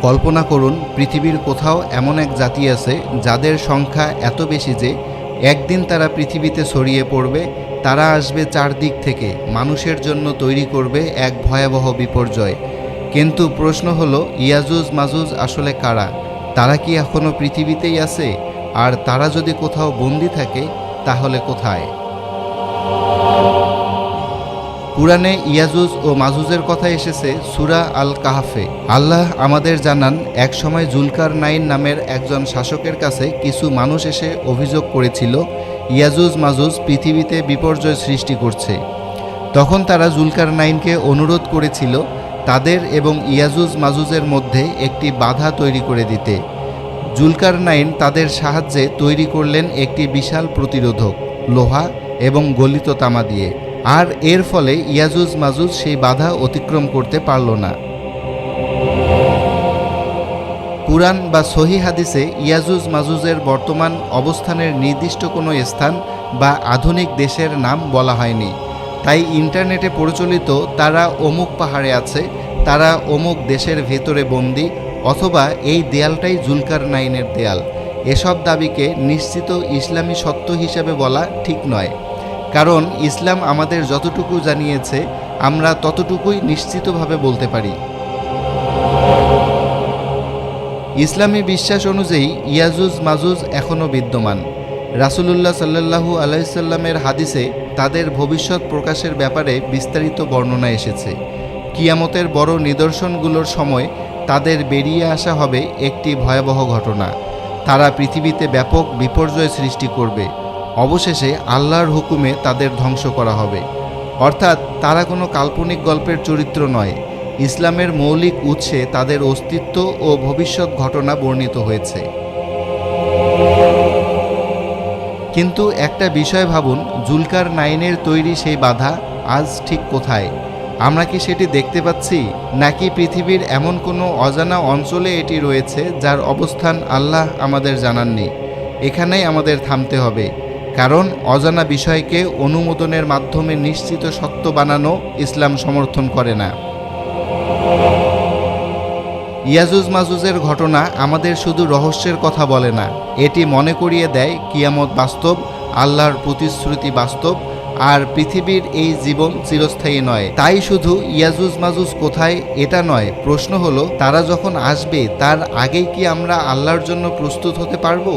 কল্পনা করুন, পৃথিবীর কোথাও এমন এক জাতি আছে যাদের সংখ্যা এত বেশি যে একদিন তারা পৃথিবীতে ছড়িয়ে পড়বে। তারা আসবে চারদিক থেকে, মানুষের জন্য তৈরি করবে এক ভয়াবহ বিপর্যয়। কিন্তু প্রশ্ন হলো, ইয়াজুজ মাজুজ আসলে কারা? তারা কি এখনও পৃথিবীতেই আছে? আর তারা যদি কোথাও বন্দী থাকে, তাহলে কোথায়? কুরআনে ইয়াজুজ ও মাজুজের কথা এসেছে সূরা আল কাহফে। আল্লাহ আমাদের জানান, একসময় জুলকারনাইন নামের একজন শাসকের কাছে কিছু মানুষ এসে অভিযোগ করেছিল ইয়াজুজ মাজুজ পৃথিবীতে বিপর্যয় সৃষ্টি করছে। তখন তারা জুলকারনাইনকে অনুরোধ করেছিল তাদের এবং ইয়াজুজ মাজুজের মধ্যে একটি বাধা তৈরি করে দিতে। জুলকারনাইন তাদের সাহায্যে তৈরি করলেন একটি বিশাল প্রতিরোধক, লোহা এবং গলিত তামা দিয়ে। আর এর ফলে ইয়াজুজ মাজুজ সেই বাধা অতিক্রম করতে পারল না। কুরআন বা সহিহ হাদিসে ইয়াজুজ মাজুজের বর্তমান অবস্থানের নির্দিষ্ট কোনো স্থান বা আধুনিক দেশের নাম বলা হয়নি। তাই ইন্টারনেটে প্রচলিত তারা অমুক পাহাড়ে আছে, তারা অমুক দেশের ভেতরে বন্দী, অথবা এই দেয়ালটাই জুলকারনাইনের দেয়াল, এসব দাবিকে নিশ্চিত ইসলামী সত্য হিসেবে বলা ঠিক নয়। কারণ ইসলাম আমাদের যতটুকু জানিয়েছে আমরা ততটুকুই নিশ্চিতভাবে বলতে পারি। ইসলামী বিশ্বাস অনুযায়ী ইয়াজুজ মাজুজ এখনও বিদ্যমান। রাসূলুল্লাহ সাল্লাল্লাহু আলাইহি সাল্লামের হাদিসে তাদের ভবিষ্যৎ প্রকাশের ব্যাপারে বিস্তারিত বর্ণনা এসেছে। কিয়ামতের বড় নিদর্শনগুলোর সময় তাদের বেরিয়ে আসা হবে একটি ভয়াবহ ঘটনা। তারা পৃথিবীতে ব্যাপক বিপর্যয় সৃষ্টি করবে। অবশেষে আল্লাহর হুকুমে তাদের ধ্বংস করা হবে। অর্থাৎ তারা কোনো কাল্পনিক গল্পের চরিত্র নয়। ইসলামের মৌলিক উৎসে তাদের অস্তিত্ব ও ভবিষ্যৎ ঘটনা বর্ণিত হয়েছে। কিন্তু একটা বিষয় ভাবুন, জুলকারনাইনের তৈরি সেই বাধা আজ ঠিক কোথায়? আমরা কি সেটি দেখতে পাচ্ছি, নাকি পৃথিবীর এমন কোনো অজানা অঞ্চলে এটি রয়েছে যার অবস্থান আল্লাহ আমাদের জানাননি? এখানেই আমাদের থামতে হবে, কারণ অজানা বিষয়কে অনুমোদনের মাধ্যমে নিশ্চিত সত্য বানানো ইসলাম সমর্থন করে না। ইয়াজুজ মাজুজের ঘটনা আমাদের শুধু রহস্যের কথা বলে না, এটি মনে করিয়ে দেয় কিয়ামত বাস্তব, আল্লাহর প্রতিশ্রুতি বাস্তব, আর পৃথিবীর এই জীবন চিরস্থায়ী নয়। তাই শুধু ইয়াজুজ মাজুজ কোথায় এটা নয়, প্রশ্ন হলো তারা যখন আসবে তার আগেই কি আমরা আল্লাহর জন্য প্রস্তুত হতে পারবো?